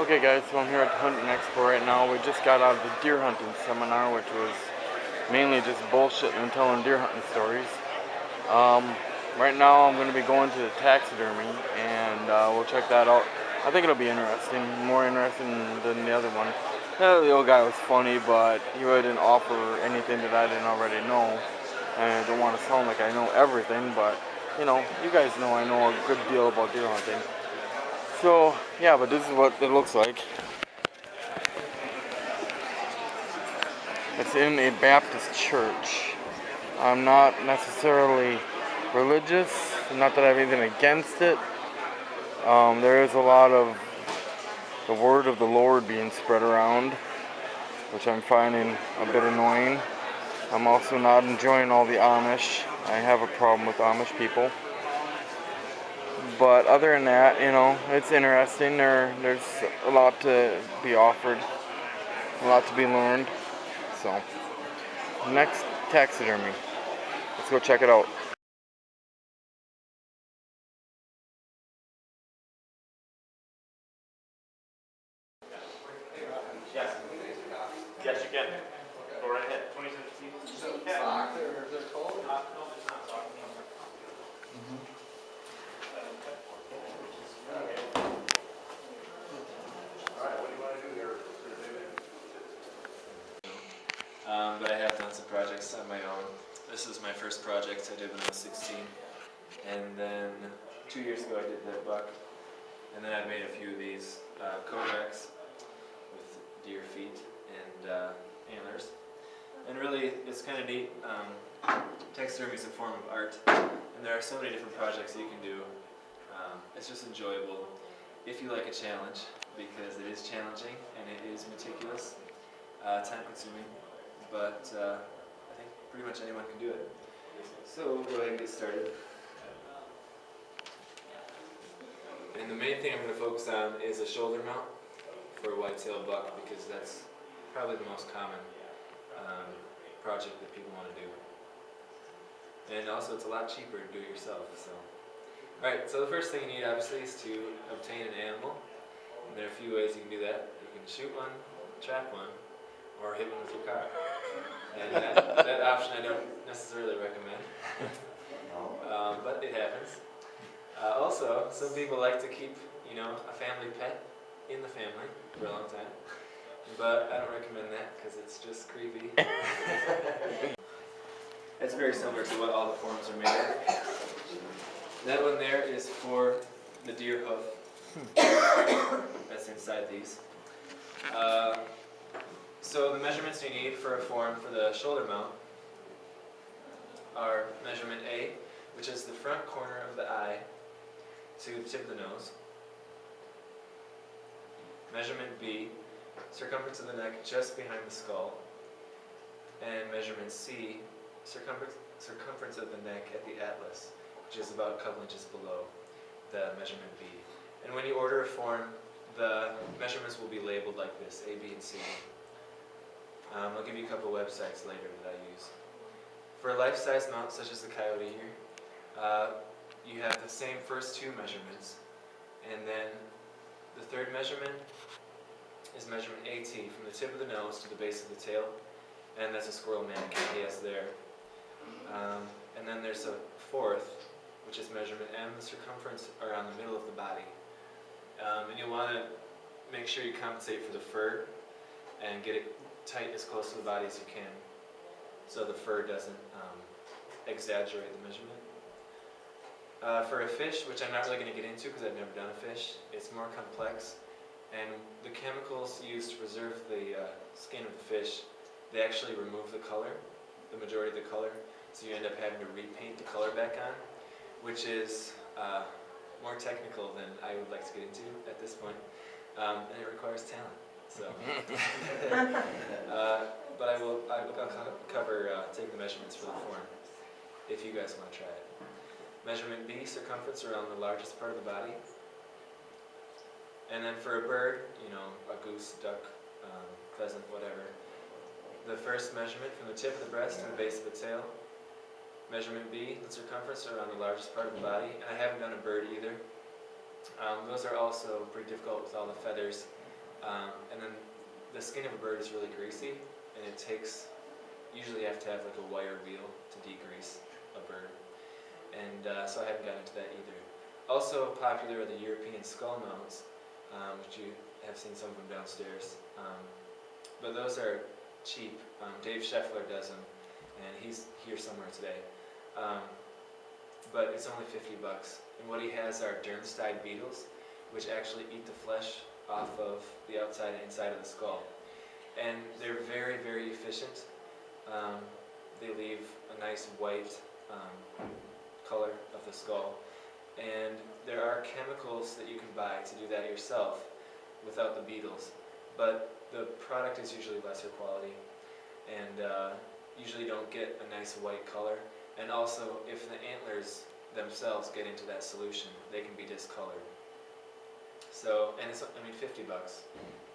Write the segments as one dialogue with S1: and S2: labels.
S1: Okay guys, so I'm here at the Hunting Expo right now. We just got out of the deer hunting seminar, which was mainly just bullshitting and telling deer hunting stories. Right now I'm going to be going to the taxidermy, and we'll check that out. I think it'll be interesting, more interesting than the other one. The old guy was funny, but he really didn't offer anything that I didn't already know. And I don't want to sound like I know everything, but you guys know I know a good deal about deer hunting. So, yeah, but this is what it looks like. It's in a Baptist church. I'm not necessarily religious, not that I have anything against it. There is a lot of the word of the Lord being spread around, which I'm finding a bit annoying. I'm also not enjoying all the Amish. I have a problem with Amish people. But other than that, it's interesting. There's a lot to be offered, a lot to be learned. So, next taxidermy. Let's go check it out.
S2: Yes. Yes, you can. Go right ahead. 2017.
S3: Sock or is it cold?
S2: No, it's not sock. Alright, what do you want to do here?
S4: But I have done some projects on my own. This is my first project I did when I was 16. And then 2 years ago I did that buck. And then I've made a few of these Kodaks with deer feet and antlers. And really, it's kind of neat. Taxidermy is a form of art, and there are so many different projects you can do. It's just enjoyable if you like a challenge, because it is challenging and it is meticulous, time-consuming, but I think pretty much anyone can do it. So we'll go ahead and get started. And the main thing I'm going to focus on is a shoulder mount for a whitetail buck, because that's probably the most common project that people want to do. And also it's a lot cheaper to do it yourself. So, alright, so the first thing you need obviously is to obtain an animal. And there are a few ways you can do that. You can shoot one, trap one, or hit one with your car. And that option I don't necessarily recommend, but it happens. Also, some people like to keep, a family pet in the family for a long time. But I don't recommend that because it's just creepy. It's very similar to what all the forms are made of. That one there is for the deer hoof. That's inside these. So the measurements you need for a form for the shoulder mount are measurement A, which is the front corner of the eye to the tip of the nose. Measurement B, circumference of the neck just behind the skull. And measurement C, circumference of the neck at the atlas, which is about a couple inches below the measurement B. And when you order a form, the measurements will be labeled like this, A, B, and C. I'll give you a couple websites later that I use. For a life-size mount, such as the coyote here, you have the same first two measurements, and then the third measurement is measurement AT from the tip of the nose to the base of the tail, and that's a squirrel mannequin he has there. And then there's a fourth, which is measurement M, the circumference around the middle of the body. And you'll want to make sure you compensate for the fur and get it tight as close to the body as you can, so the fur doesn't exaggerate the measurement. For a fish, which I'm not really going to get into because I've never done a fish, it's more complex, and the chemicals used to preserve the skin of the fish, they actually remove the color, the majority of the color, so you end up having to repaint the color back on, which is more technical than I would like to get into at this point, and it requires talent. So, but I'll cover taking the measurements for the form if you guys want to try it. Measurement B, circumference around the largest part of the body. And then for a bird, a goose, duck, pheasant, whatever, the first measurement from the tip of the breast to the base of the tail. Measurement B, the circumference around the largest part of the body. And I haven't done a bird either. Those are also pretty difficult with all the feathers And then the skin of a bird is really greasy, and it takes, usually you have to have like a wire wheel to degrease a bird. And so I haven't gotten into that either. Also popular are the European skull mounts, which you have seen some of them downstairs. But those are cheap. Dave Scheffler does them, and he's here somewhere today. But it's only $50. And what he has are Dernstein beetles, which actually eat the flesh off of the outside and inside of the skull. And they're very, very efficient. They leave a nice white color of the skull. And there are chemicals that you can buy to do that yourself without the beetles. But the product is usually lesser quality, and usually don't get a nice white color. And also, if the antlers themselves get into that solution, they can be discolored. So, and it's, I mean, $50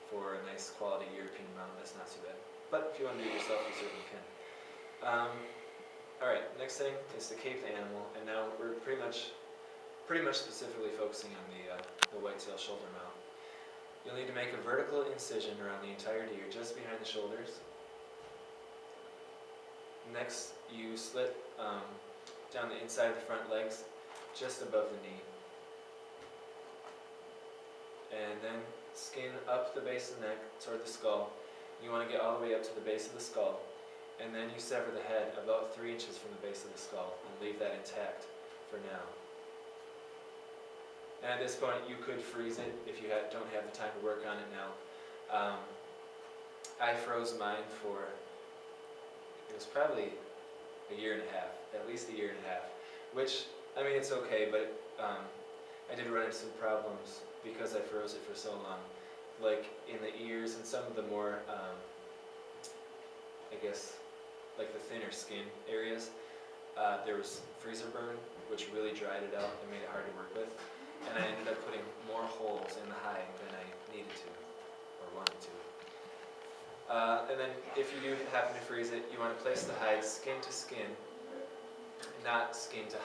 S4: for a nice quality European mount, that's not too bad. But if you want to do it yourself, you certainly can. Alright, next thing is to cape the animal, and now we're pretty much specifically focusing on the whitetail shoulder mount. You'll need to make a vertical incision around the entire deer, just behind the shoulders. Next, you slit down the inside of the front legs, just above the knee. And then skin up the base of the neck toward the skull. You want to get all the way up to the base of the skull, and then you sever the head about 3 inches from the base of the skull and leave that intact for now. And at this point, you could freeze it if you don't have the time to work on it now. I froze mine for, it was probably a year and a half, at least a year and a half, which, I mean, it's okay, but I did run into some problems because I froze it for so long, like in the ears and some of the more, I guess, like the thinner skin areas. There was freezer burn, which really dried it out and made it hard to work with. And I ended up putting more holes in the hide than I needed to, or wanted to. And then if you do happen to freeze it, you want to place the hide skin to skin, not skin to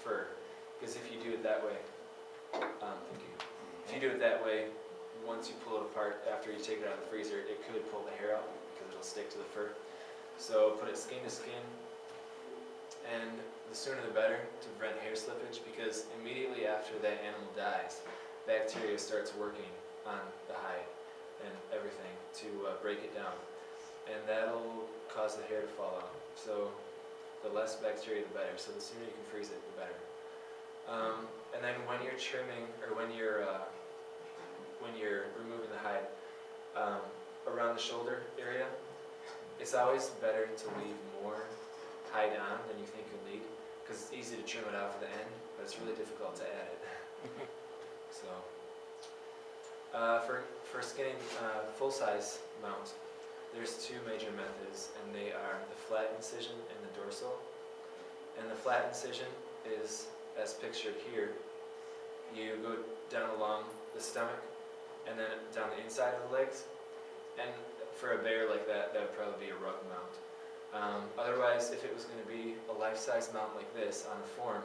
S4: fur. Because if you do it that way, thank you. If you do it that way, once you pull it apart after you take it out of the freezer, it could pull the hair out because it'll stick to the fur. So put it skin to skin, and the sooner the better to prevent hair slippage, because immediately after that animal dies, bacteria starts working on the hide and everything to break it down, and that'll cause the hair to fall out. So the less bacteria, the better. So the sooner you can freeze it, the better. And then when you're trimming, or when you're removing the hide around the shoulder area, it's always better to leave more hide on than you think you'll need, because it's easy to trim it off at the end, but it's really difficult to add it. So, for skinning full-size mount, there's two major methods, and they are the flat incision and the dorsal. And the flat incision is, as pictured here, you go down along the stomach and then down the inside of the legs. And for a bear like that, that would probably be a rug mount. Otherwise, if it was going to be a life-size mount like this on a form,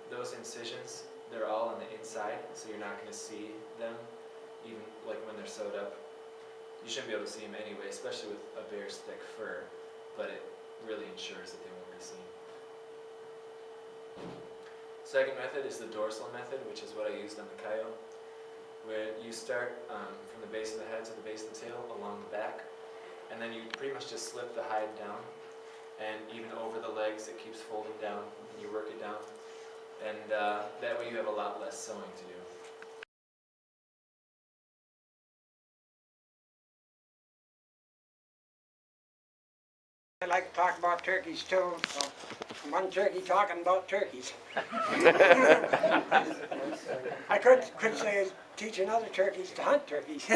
S4: those incisions, they're all on the inside, so you're not going to see them, even like when they're sewed up. You shouldn't be able to see them anyway, especially with a bear's thick fur, but it really ensures that they won't be seen. Second method is the dorsal method, which is what I used on the coyote, where you start from the base of the head to the base of the tail along the back, and then you pretty much just slip the hide down, and even over the legs it keeps folding down, and you work it down, and that way you have a lot less sewing to do.
S3: I like to talk about turkeys too, so one turkey talking about turkeys. I could say teaching other turkeys to hunt turkeys.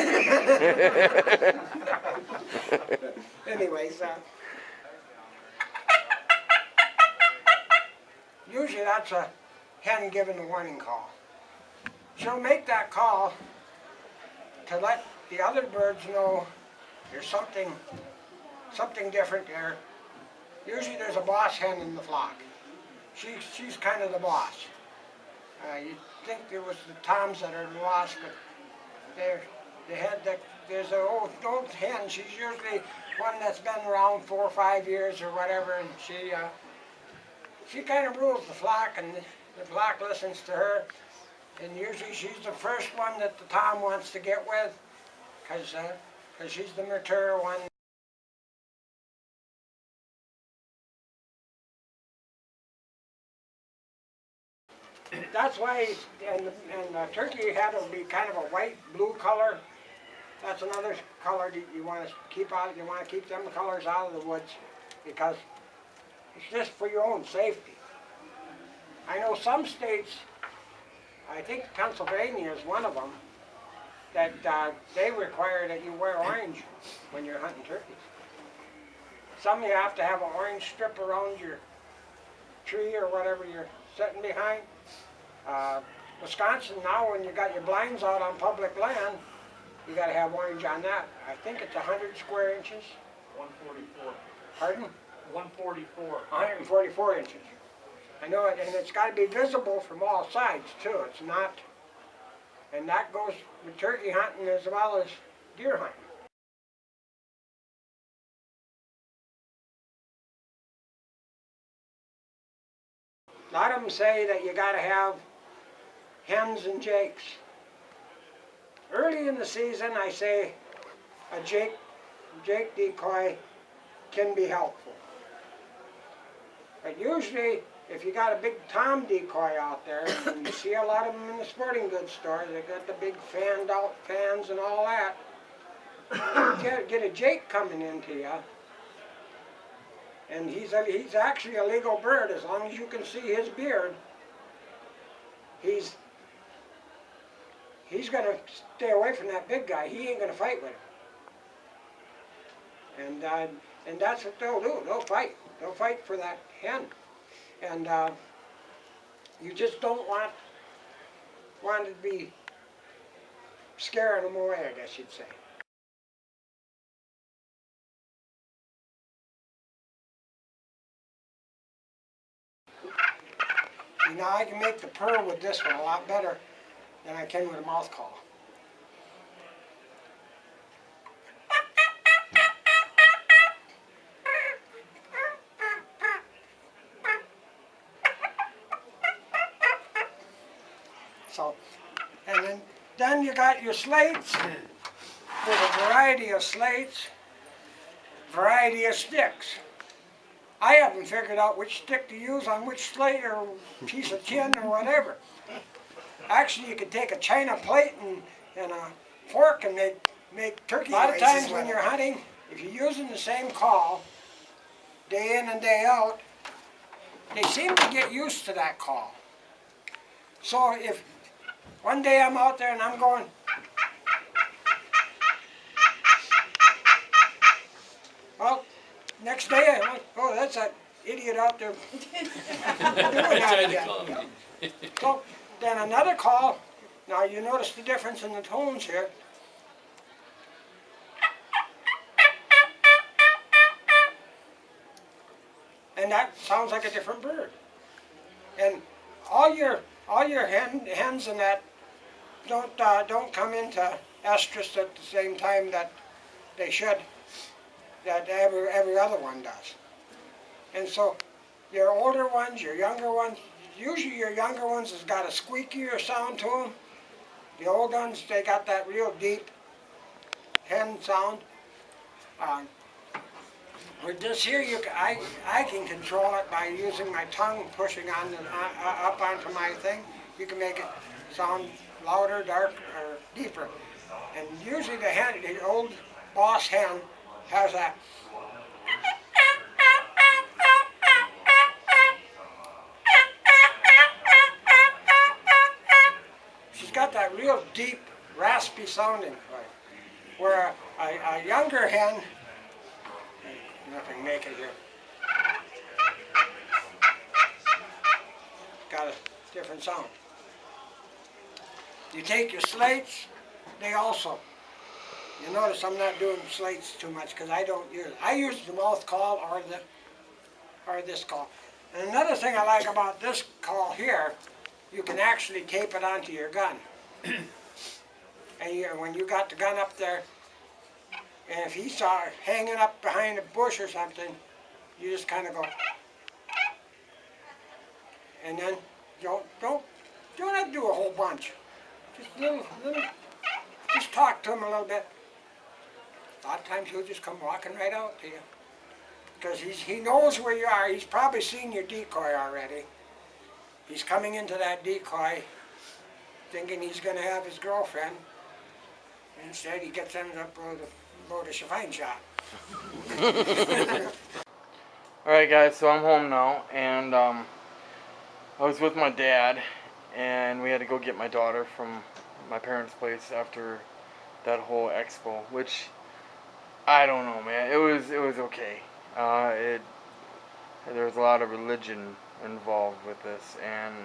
S3: Anyways, usually that's a hen giving a warning call. She'll make that call to let the other birds know there's something different there. Usually there's a boss hen in the flock. She's kind of the boss. You'd think there was the toms that are the boss, but There's an old hen. She's usually one that's been around 4 or 5 years or whatever, and she kind of rules the flock, and the flock listens to her. And usually she's the first one that the tom wants to get with, because she's the mature one. That's why, and the turkey head will be kind of a white-blue color. That's another color that you want to keep out. You want to keep them colors out of the woods, because it's just for your own safety. I know some states, I think Pennsylvania is one of them, that they require that you wear orange when you're hunting turkeys. Some you have to have an orange strip around your tree or whatever you're sitting behind. Wisconsin now, when you got your blinds out on public land, you got to have orange on that. I think it's 100 square inches.
S2: 144.
S3: Pardon?
S2: 144.
S3: 144 inches. I know it, and it's got to be visible from all sides too. It's not, and that goes with turkey hunting as well as deer hunting. A lot of them say that you got to have hens and jakes. Early in the season, I say a jake decoy can be helpful. But usually, if you got a big tom decoy out there, and you see a lot of them in the sporting goods stores, they got the big fanned out fans and all that. Get a jake coming into you, and he's actually a legal bird as long as you can see his beard. He's going to stay away from that big guy. He ain't going to fight with him. And that's what they'll do. They'll fight. They'll fight for that hen. And you just don't want to be scaring them away, I guess you'd say. You know, I can make the purr with this one a lot better than I can with a mouth call. So, and then you got your slates. There's a variety of slates, variety of sticks. I haven't figured out which stick to use on which slate or piece of tin or whatever. Actually, you could take a china plate and a fork and make turkey. A lot of times when you're hunting, if you're using the same call day in and day out, they seem to get used to that call. So if one day I'm out there and I'm going, well, next day I'm like, oh, that's that idiot out there doing that again. So then another call. Now you notice the difference in the tones here. And that sounds like a different bird. And all your hens and that don't come into estrus at the same time that they should, that every other one does. And so your older ones, your younger ones, usually your younger ones has got a squeakier sound to them. The old ones, they got that real deep hen sound. With this here, I can control it by using my tongue pushing on up onto my thing. You can make it sound louder, darker, or deeper. And usually the old boss hen has that. She's got that real deep, raspy sounding, right? Where a younger hen, nothing make it here, got a different sound. You take your slates, they also. You notice I'm not doing slates too much because I don't use it. I use the mouth call or this call. And another thing I like about this call here, you can actually tape it onto your gun. And when you got the gun up there, and if he saw it hanging up behind a bush or something, you just kind of go, and then don't have to do a whole bunch. Just just talk to him a little bit. A lot of times he'll just come walking right out to you. Because he knows where you are. He's probably seen your decoy already. He's coming into that decoy thinking he's going to have his girlfriend. Instead, he ends up with a load of Chevine shot.
S1: Alright guys, so I'm home now, and I was with my dad, and we had to go get my daughter from my parents' place after that whole expo, which, I don't know, man, it was okay. There was a lot of religion involved with this, and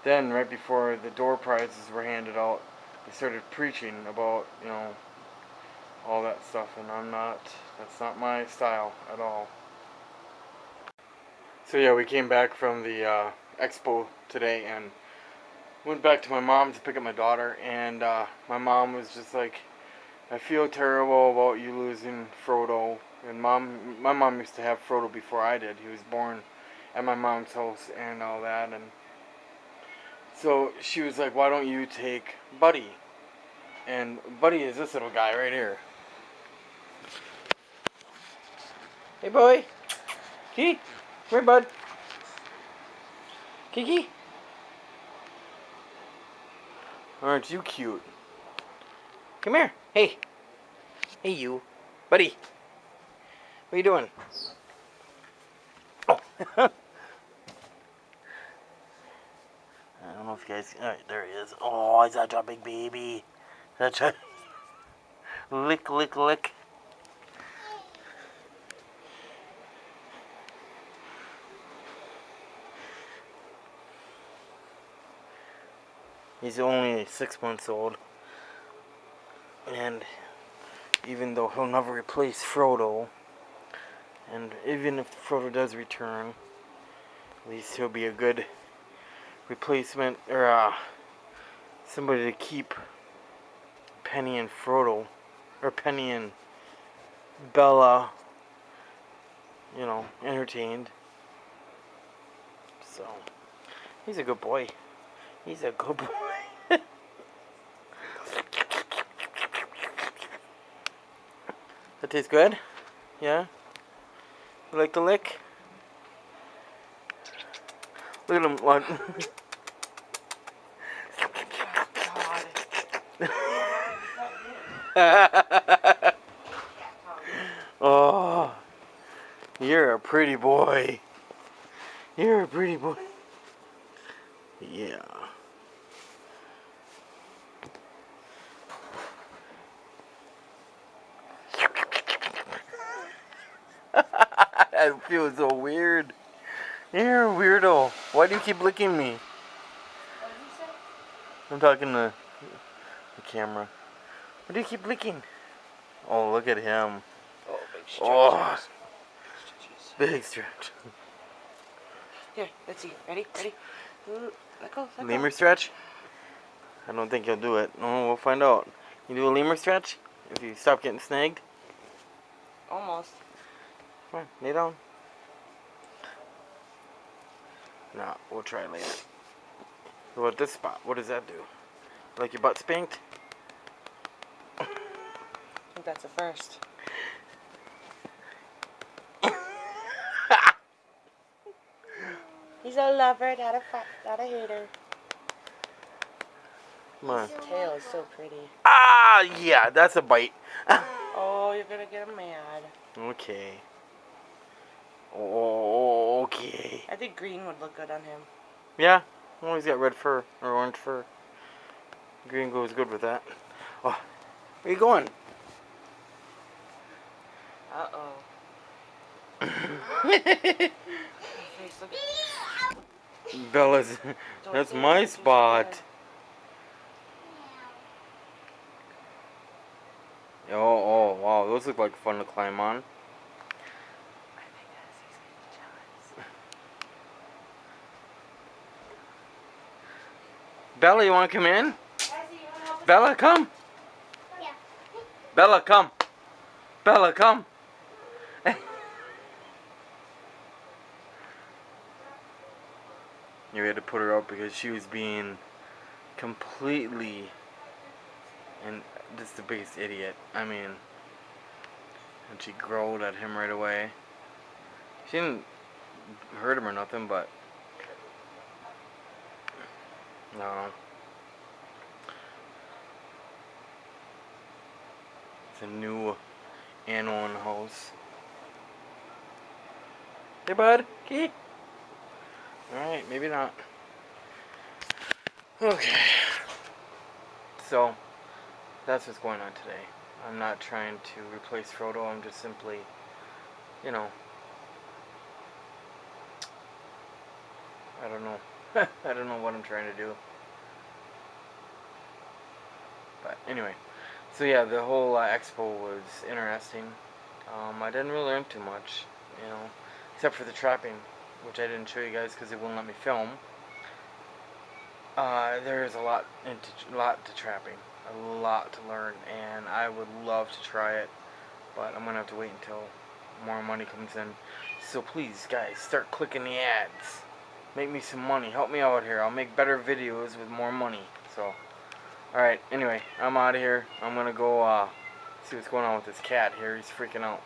S1: then right before the door prizes were handed out, they started preaching about, you know, all that stuff, and that's not my style at all. So yeah, we came back from the expo today and went back to my mom to pick up my daughter, and my mom was just like, I feel terrible about you losing Frodo. And my mom used to have Frodo before I did. He was born at my mom's house and all that, and so she was like, why don't you take Buddy? And Buddy is this little guy right here. Hey boy. Kiki, come here bud. Kiki. Aren't you cute? Come here. Hey. Hey you. Buddy. What are you doing? Oh. I don't know if you guys... Alright, there he is. Oh, he's such a big baby. Such a... Lick, lick, lick. He's only 6 months old. And even though he'll never replace Frodo, and even if Frodo does return, at least he'll be a good replacement, or somebody to keep Penny and Frodo, or Penny and Bella, you know, entertained. So, he's a good boy. He's a good boy. That tastes good? Yeah? You like the lick? Look at him. What? Oh, you're a pretty boy. You're a pretty boy. Yeah. That feels so weird. You're a weirdo. Why do you keep licking me?
S5: What did you say?
S1: I'm talking to the camera. Why do you keep licking? Oh, look at him.
S5: Oh, big stretch.
S1: Oh,
S5: Stretches.
S1: big stretch.
S5: Here, let's see. Ready? Ready? Let go. Let
S1: Lemur
S5: go.
S1: stretch? I don't think you'll do it. No, we'll find out. You do a lemur stretch? If you stop getting snagged?
S5: Almost.
S1: Come on, lay down. No, we'll try later. What about this spot? What does that do? Like your butt spanked?
S5: I think that's a first. He's a lover, not a hater.
S1: Come on.
S5: His tail is so pretty.
S1: Ah, yeah, that's a bite.
S5: Oh, you're gonna get him mad.
S1: Okay. Oh, okay.
S5: I think green would look good on him.
S1: Yeah, well, he's got red fur or orange fur. Green goes good with that. Oh, where you going?
S5: Uh-oh. Face, look.
S1: Bella's, that's my spot. Oh, wow, those look like fun to climb on.
S5: I think that's he's getting jealous.
S1: Bella, you want to come in? Bella, come. Bella, come. Bella, come. We had to put her out because she was being completely and just the biggest idiot. I mean, and she growled at him right away. She didn't hurt him or nothing, but no. It's a new animal in the house. Hey, bud. Key. Alright, maybe not. Okay. So, that's what's going on today. I'm not trying to replace Frodo. I'm just simply, you know, I don't know. I don't know what I'm trying to do. But anyway. So yeah, the whole Expo was interesting. I didn't really learn too much, you know, except for the trapping, which I didn't show you guys because it wouldn't let me film. There is a lot to trapping, a lot to learn, and I would love to try it, but I'm gonna have to wait until more money comes in. So please, guys, start clicking the ads. Make me some money. Help me out here. I'll make better videos with more money. So, alright, anyway, I'm out of here. I'm gonna go see what's going on with this cat here. He's freaking out.